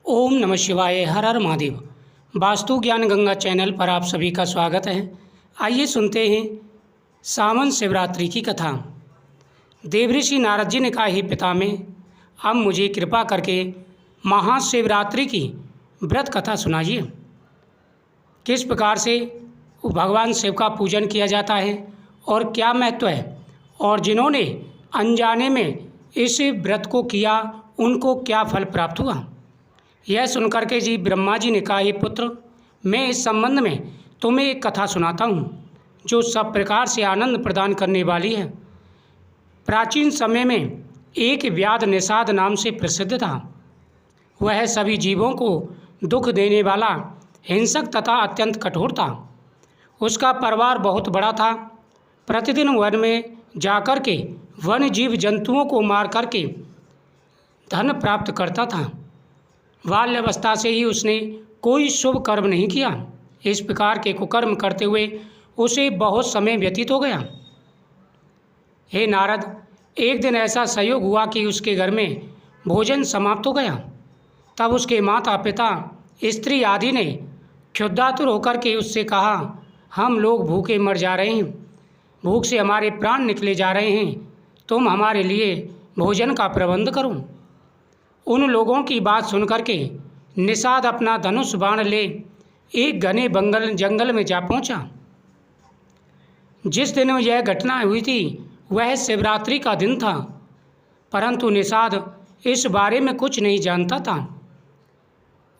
ओम नमः शिवाय। हर हर महादेव। वास्तु ज्ञान गंगा चैनल पर आप सभी का स्वागत है। आइए सुनते हैं सावन शिवरात्रि की कथा। देवऋषि नारद जी ने कहा, हे पितामह, अब मुझे कृपा करके महाशिवरात्रि की व्रत कथा सुनाइए। किस प्रकार से भगवान शिव का पूजन किया जाता है और क्या महत्व है, और जिन्होंने अनजाने में इस व्रत को किया उनको क्या फल प्राप्त हुआ। यह सुनकर के जी ब्रह्मा जी ने कहा, हे पुत्र, मैं इस संबंध में तुम्हें एक कथा सुनाता हूँ जो सब प्रकार से आनंद प्रदान करने वाली है। प्राचीन समय में एक व्याध निषाद नाम से प्रसिद्ध था। वह सभी जीवों को दुख देने वाला, हिंसक तथा अत्यंत कठोर था। उसका परिवार बहुत बड़ा था। प्रतिदिन वन में जाकर के वन्य जीव जंतुओं को मार करके धन प्राप्त करता था। बाल्यावस्था से ही उसने कोई शुभ कर्म नहीं किया। इस प्रकार के कुकर्म करते हुए उसे बहुत समय व्यतीत हो गया। हे नारद, एक दिन ऐसा संयोग हुआ कि उसके घर में भोजन समाप्त हो गया। तब उसके माता पिता, स्त्री आदि ने क्षुधातुर होकर के उससे कहा, हम लोग भूखे मर जा रहे हैं, भूख से हमारे प्राण निकले जा रहे हैं, तुम हमारे लिए भोजन का प्रबंध करो। उन लोगों की बात सुनकर के निषाद अपना धनुष बाण ले एक घने जंगल में जा पहुंचा। जिस दिन यह घटना हुई थी वह शिवरात्रि का दिन था, परंतु निषाद इस बारे में कुछ नहीं जानता था।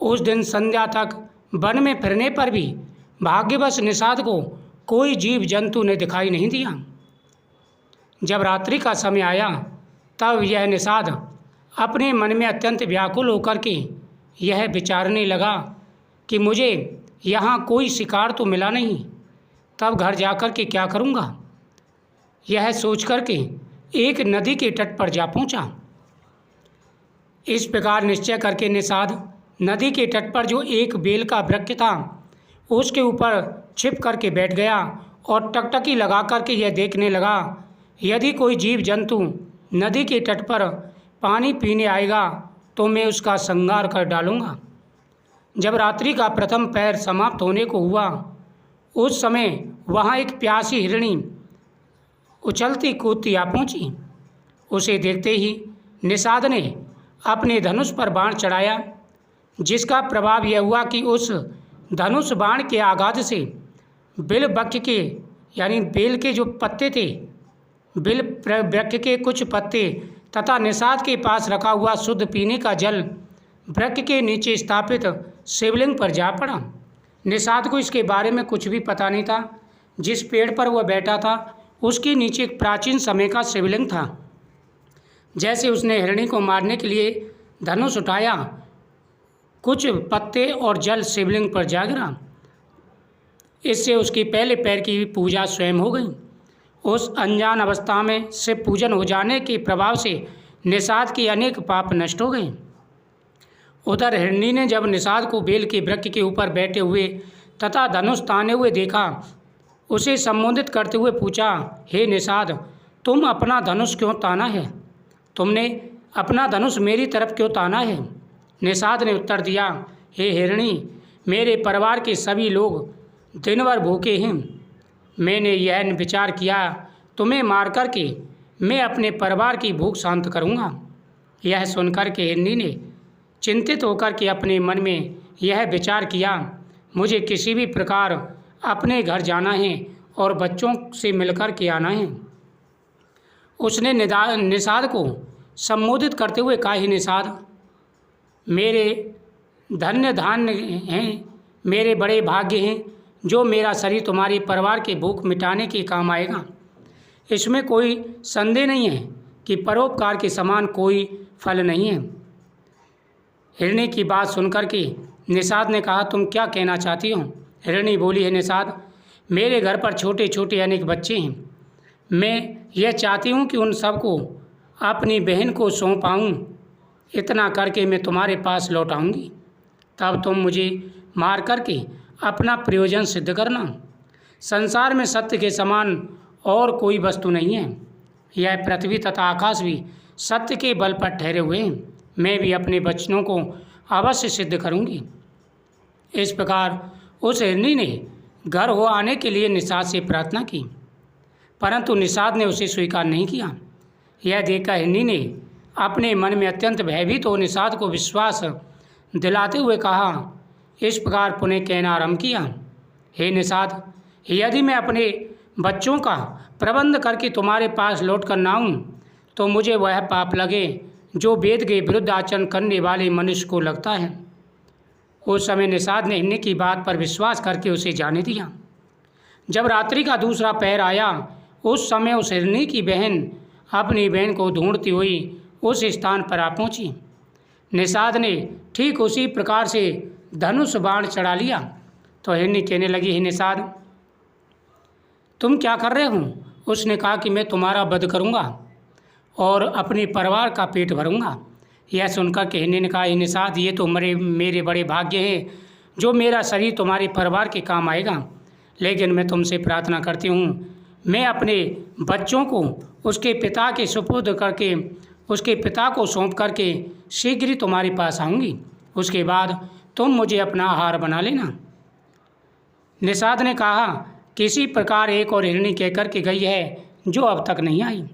उस दिन संध्या तक वन में फिरने पर भी भाग्यवश निषाद को कोई जीव जंतु ने दिखाई नहीं दिया। जब रात्रि का समय आया तब यह निषाद अपने मन में अत्यंत व्याकुल होकर के यह विचारने लगा कि मुझे यहाँ कोई शिकार तो मिला नहीं, तब घर जाकर के क्या करूँगा। यह सोच कर के एक नदी के तट पर जा पहुँचा। इस प्रकार निश्चय करके निषाद नदी के तट पर जो एक बेल का वृक्ष था उसके ऊपर छिप करके बैठ गया और टकटकी लगा करके यह देखने लगा, यदि कोई जीव जंतु नदी के तट पर पानी पीने आएगा तो मैं उसका संहार कर डालूँगा। जब रात्रि का प्रथम पहर समाप्त होने को हुआ उस समय वहाँ एक प्यासी हिरणी उछलती कूदती आ पहुँची। उसे देखते ही निषाद ने अपने धनुष पर बाण चढ़ाया, जिसका प्रभाव यह हुआ कि उस धनुष बाण के आघात से बिल वृक्ष के यानी बेल के जो पत्ते थे, बिल वृक्ष के कुछ पत्ते तथा निषाद के पास रखा हुआ शुद्ध पीने का जल वृक्ष के नीचे स्थापित शिवलिंग पर जा पड़ा। निषाद को इसके बारे में कुछ भी पता नहीं था। जिस पेड़ पर वह बैठा था उसके नीचे एक प्राचीन समय का शिवलिंग था। जैसे उसने हिरणी को मारने के लिए धनुष उठाया, कुछ पत्ते और जल शिवलिंग पर जा गिरा। इससे उसकी पहले पैर की पूजा स्वयं हो गई। उस अनजान अवस्था में शिव पूजन हो जाने के प्रभाव से निषाद के अनेक पाप नष्ट हो गए। उधर हिरणी ने जब निषाद को बेल के वृक्ष के ऊपर बैठे हुए तथा धनुष ताने हुए देखा, उसे संबोधित करते हुए पूछा, हे निषाद, तुम अपना धनुष क्यों ताना है? तुमने अपना धनुष मेरी तरफ क्यों ताना है? निषाद ने उत्तर दिया, हे हिरणी, मेरे परिवार के सभी लोग दिन भर भूखे हैं। मैंने यह विचार किया, तुम्हें मार कर के मैं अपने परिवार की भूख शांत करूंगा। यह सुनकर के हिरणी ने चिंतित होकर के अपने मन में यह विचार किया, मुझे किसी भी प्रकार अपने घर जाना है और बच्चों से मिलकर के आना है। उसने निषाद को संबोधित करते हुए कहा, हे निषाद, मेरे धन्य धान्य हैं, मेरे बड़े भाग्य हैं जो मेरा शरीर तुम्हारे परिवार के भूख मिटाने के काम आएगा। इसमें कोई संदेह नहीं है कि परोपकार के समान कोई फल नहीं है। हिरणी की बात सुनकर के निषाद ने कहा, तुम क्या कहना चाहती हो? हिरणी बोली, है निषाद, मेरे घर पर छोटे छोटे अनेक बच्चे हैं। मैं यह चाहती हूँ कि उन सबको अपनी बहन को सौंपाऊँ। इतना करके मैं तुम्हारे पास लौट आऊँगी, तब तुम मुझे मार करके अपना प्रयोजन सिद्ध करना। संसार में सत्य के समान और कोई वस्तु नहीं है। यह पृथ्वी तथा आकाश भी सत्य के बल पर ठहरे हुए हैं। मैं भी अपने बच्चों को अवश्य सिद्ध करूँगी। इस प्रकार उस हिरनी ने घर हो आने के लिए निषाद से प्रार्थना की, परंतु निषाद ने उसे स्वीकार नहीं किया। यह देखकर हिरनी ने अपने मन में अत्यंत भयभीत हो निषाद को विश्वास दिलाते हुए कहा, इस प्रकार पुनः कहना आरंभ किया, हे निषाद, यदि मैं अपने बच्चों का प्रबंध करके तुम्हारे पास लौट कर ना आऊँ तो मुझे वह पाप लगे जो वेद के विरुद्ध आचरण करने वाले मनुष्य को लगता है। उस समय निषाद ने हिरनी की बात पर विश्वास करके उसे जाने दिया। जब रात्रि का दूसरा पहर आया, उस समय उस हिरनी की बहन अपनी बहन को ढूंढती हुई उस स्थान पर आ पहुंची। निषाद ने ठीक उसी प्रकार से धनुष बाण चढ़ा लिया तो हिरनी कहने लगी, हे निषाद, तुम क्या कर रहे हो? उसने कहा कि मैं तुम्हारा वध करूंगा और अपने परिवार का पेट भरूंगा। यह सुनकर के हिरनी ने कहा, हे निषाद, ये तो मेरे बड़े भाग्य हैं जो मेरा शरीर तुम्हारे परिवार के काम आएगा, लेकिन मैं तुमसे प्रार्थना करती हूँ, मैं अपने बच्चों को उसके पिता के सुपुर्द करके उसके पिता को सौंप करके शीघ्र ही तुम्हारे पास आऊँगी। उसके बाद तुम मुझे अपना आहार बना लेना। निषाद ने कहा, किसी प्रकार एक और हिरनी कहकर के गई है जो अब तक नहीं आई।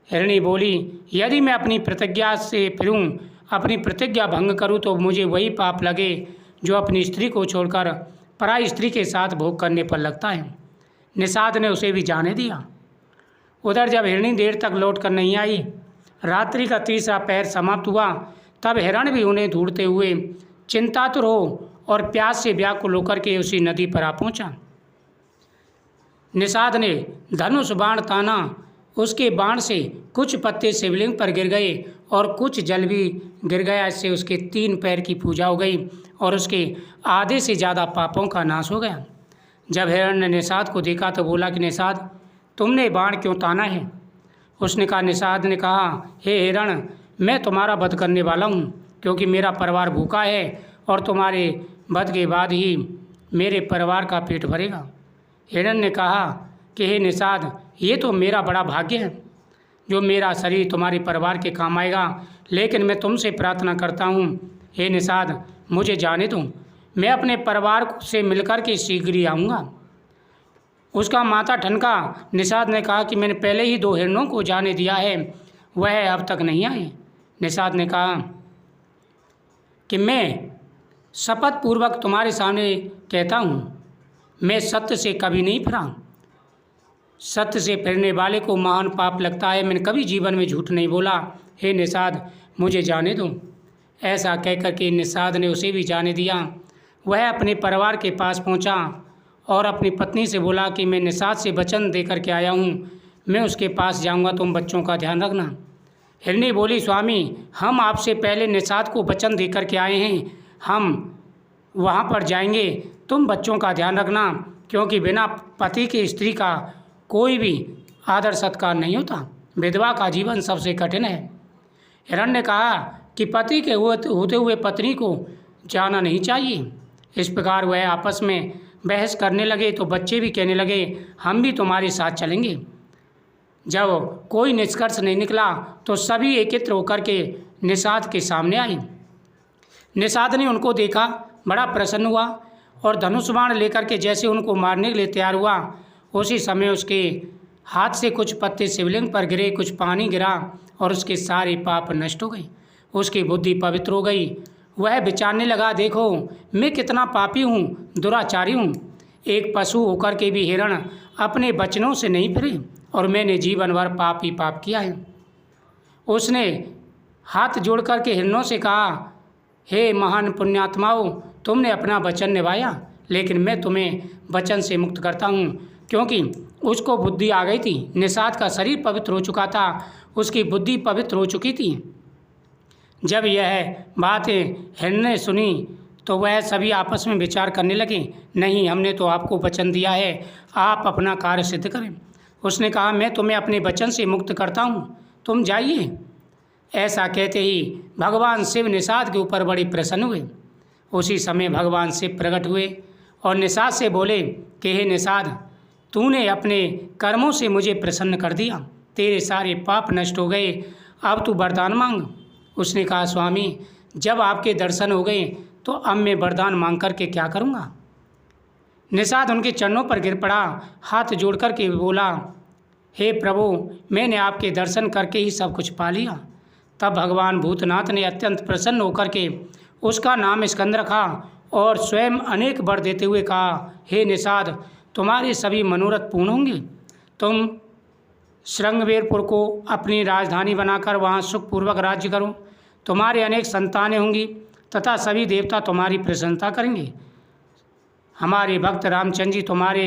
हिरनी बोली, यदि मैं अपनी प्रतिज्ञा से फिरूं, अपनी प्रतिज्ञा भंग करूं तो मुझे वही पाप लगे जो अपनी स्त्री को छोड़कर पराई स्त्री के साथ भोग करने पर लगता है। निषाद ने उसे भी जाने दिया। उधर जब हिरनी देर तक लौट कर नहीं आई, रात्रि का तीसरा पहर समाप्त हुआ, तब हिरण भी उन्हें ढूंढते हुए चिंतातुर हो और प्यास से व्याकुल होकर के उसी नदी पर आ पहुंचा। निषाद ने धनुष बाण ताना, उसके बाण से कुछ पत्ते शिवलिंग पर गिर गए और कुछ जल भी गिर गया। इससे उसके 3 पैर की पूजा हो गई और उसके आधे से ज़्यादा पापों का नाश हो गया। जब हिरण ने निषाद को देखा तो बोला कि निषाद, तुमने बाण क्यों ताना है? उसने कहा, निषाद ने कहा, हे हिरण, मैं तुम्हारा वध करने वाला हूँ, क्योंकि मेरा परिवार भूखा है और तुम्हारे वध के बाद ही मेरे परिवार का पेट भरेगा। हिरण ने कहा कि हे निषाद, ये तो मेरा बड़ा भाग्य है जो मेरा शरीर तुम्हारे परिवार के काम आएगा, लेकिन मैं तुमसे प्रार्थना करता हूँ, हे निषाद, मुझे जाने दो, मैं अपने परिवार से मिलकर के शीघ्र ही आऊँगा। उसका माथा ठनका। निषाद ने कहा कि मैंने पहले ही 2 हिरणों को जाने दिया है, वह अब तक नहीं आए। निषाद ने कहा कि मैं शपथ पूर्वक तुम्हारे सामने कहता हूँ, मैं सत्य से कभी नहीं फिरा। सत्य से फिरने वाले को महान पाप लगता है। मैंने कभी जीवन में झूठ नहीं बोला। हे निषाद, मुझे जाने दो। ऐसा कहकर के निषाद ने उसे भी जाने दिया। वह अपने परिवार के पास पहुंचा और अपनी पत्नी से बोला कि मैं निषाद से वचन देकर के आया हूँ, मैं उसके पास जाऊँगा, तुम बच्चों का ध्यान रखना। हिरनी बोली, स्वामी, हम आपसे पहले निषाद को वचन देकर के आए हैं, हम वहाँ पर जाएंगे, तुम बच्चों का ध्यान रखना, क्योंकि बिना पति की स्त्री का कोई भी आदर सत्कार नहीं होता। विधवा का जीवन सबसे कठिन है। हिरण ने कहा कि पति के होते हुए पत्नी को जाना नहीं चाहिए। इस प्रकार वह आपस में बहस करने लगे तो बच्चे भी कहने लगे, हम भी तुम्हारे साथ चलेंगे। जब कोई निष्कर्ष नहीं निकला तो सभी एकत्र होकर के निषाद के सामने आए। निषाद ने उनको देखा, बड़ा प्रसन्न हुआ और धनुष बाण लेकर के जैसे उनको मारने के लिए तैयार हुआ, उसी समय उसके हाथ से कुछ पत्ते शिवलिंग पर गिरे, कुछ पानी गिरा और उसके सारे पाप नष्ट हो गए। उसकी बुद्धि पवित्र हो गई। वह विचारने लगा, देखो मैं कितना पापी हूँ, दुराचारी हूँ। एक पशु होकर के भी हिरण अपने वचनों से नहीं फिरे और मैंने जीवन भर पाप ही पाप किया है। उसने हाथ जोड़ कर के हिरणों से कहा, हे महान पुण्यात्माओं, तुमने अपना वचन निभाया, लेकिन मैं तुम्हें वचन से मुक्त करता हूँ, क्योंकि उसको बुद्धि आ गई थी। निषाद का शरीर पवित्र हो चुका था, उसकी बुद्धि पवित्र हो चुकी थी। जब यह बातें हिरण ने सुनी तो वह सभी आपस में विचार करने लगे, नहीं, हमने तो आपको वचन दिया है, आप अपना कार्य सिद्ध करें। उसने कहा, मैं तुम्हें अपने वचन से मुक्त करता हूँ, तुम जाइए। ऐसा कहते ही भगवान शिव निषाद के ऊपर बड़े प्रसन्न हुए। उसी समय भगवान शिव प्रकट हुए और निषाद से बोले कि हे निषाद, तूने अपने कर्मों से मुझे प्रसन्न कर दिया, तेरे सारे पाप नष्ट हो गए, अब तू वरदान मांग। उसने कहा, स्वामी, जब आपके दर्शन हो गए तो अब मैं वरदान मांग कर के क्या करूँगा। निषाद उनके चरणों पर गिर पड़ा, हाथ जोड़ कर के बोला, हे प्रभु, मैंने आपके दर्शन करके ही सब कुछ पा लिया। तब भगवान भूतनाथ ने अत्यंत प्रसन्न होकर के उसका नाम स्कंद रखा और स्वयं अनेक वर देते हुए कहा, हे निषाद, तुम्हारे सभी मनोरथ पूर्ण होंगे। तुम श्रृंगवेरपुर को अपनी राजधानी बनाकर वहाँ सुखपूर्वक राज्य करो। तुम्हारे अनेक संतानें होंगी तथा सभी देवता तुम्हारी प्रशंसा करेंगे। हमारे भक्त रामचंद्र जी तुम्हारे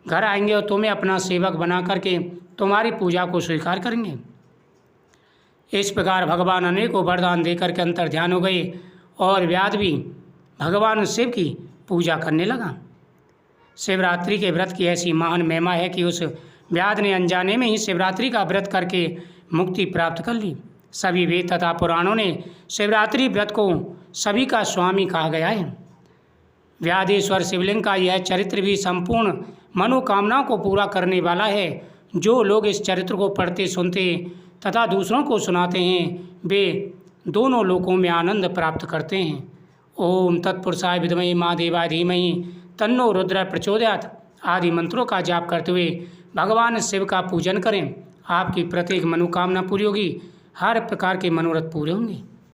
घर आएंगे और तुम्हें अपना सेवक बना करके तुम्हारी पूजा को स्वीकार करेंगे। इस प्रकार भगवान अनेकों वरदान देकर के अंतर ध्यान हो गए और व्याध भी भगवान शिव की पूजा करने लगा। शिवरात्रि के व्रत की ऐसी महान महिमा है कि उस व्याध ने अनजाने में ही शिवरात्रि का व्रत करके मुक्ति प्राप्त कर ली। सभी वेद तथा पुराणों ने शिवरात्रि व्रत को सभी का स्वामी कहा गया है। व्याधेश्वर शिवलिंग का यह चरित्र भी संपूर्ण मनोकामनाओं को पूरा करने वाला है। जो लोग इस चरित्र को पढ़ते सुनते तथा दूसरों को सुनाते हैं वे दोनों लोकों में आनंद प्राप्त करते हैं। ओम तत्पुरुषाय विद्महे महादेवाय धीमहि तन्नो रुद्र प्रचोदयात् आदि मंत्रों का जाप करते हुए भगवान शिव का पूजन करें। आपकी प्रत्येक मनोकामना पूरी होगी, हर प्रकार के मनोरथ पूरे होंगे।